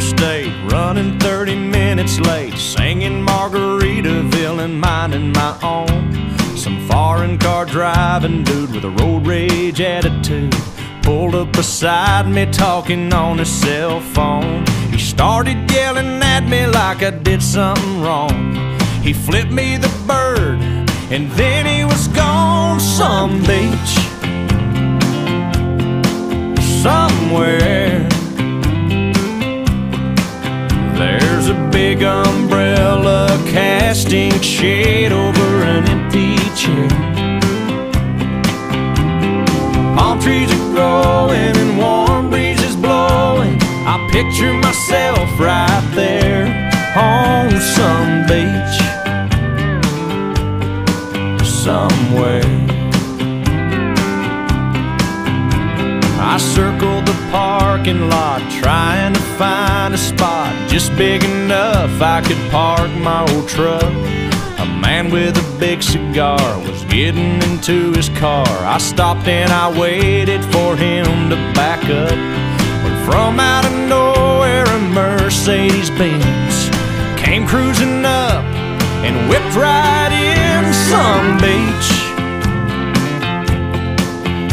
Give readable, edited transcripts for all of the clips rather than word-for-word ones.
interstate, running 30 minutes late, singing Margaritaville and minding my own. Some foreign car driving dude with a road rage attitude pulled up beside me talking on his cell phone. He started yelling at me like I did something wrong. He flipped me the bird and then he was gone. Some beach somewhere, there's a big umbrella casting shade over an empty chair. Palm trees are growing and warm breezes blowing. I picture myself right there on some beach somewhere. I circled the parking lot trying to find a spot just big enough I could park my old truck. A man with a big cigar was getting into his car. I stopped and I waited for him to back up. When from out of nowhere a Mercedes-Benz came cruising up and whipped right in. Some beach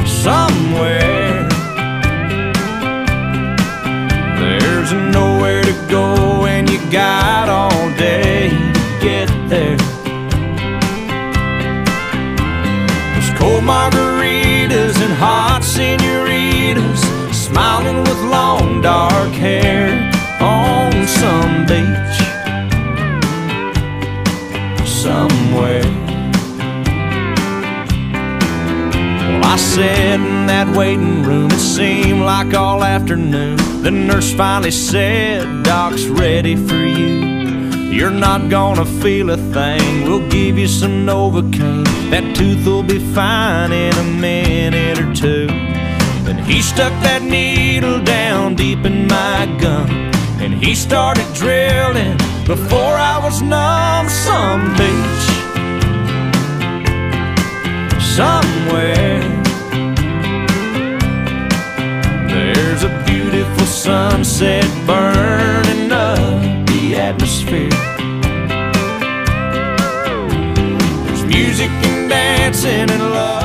somewhere, there's nowhere to go and you got all day to get there. There's cold margaritas and hot senoritas smiling with long dark hair on some beach somewhere. Well, I sat in that waiting room, it seemed like all afternoon. The nurse finally said, "Doc's ready for you. You're not gonna feel a thing. We'll give you some Novocaine. That tooth will be fine in a minute or two." Then he stuck that needle down deep in my gum and he started drilling before I was numb. Some beach somewhere, there's a beautiful sunset burning up the atmosphere. There's music and dancing and love.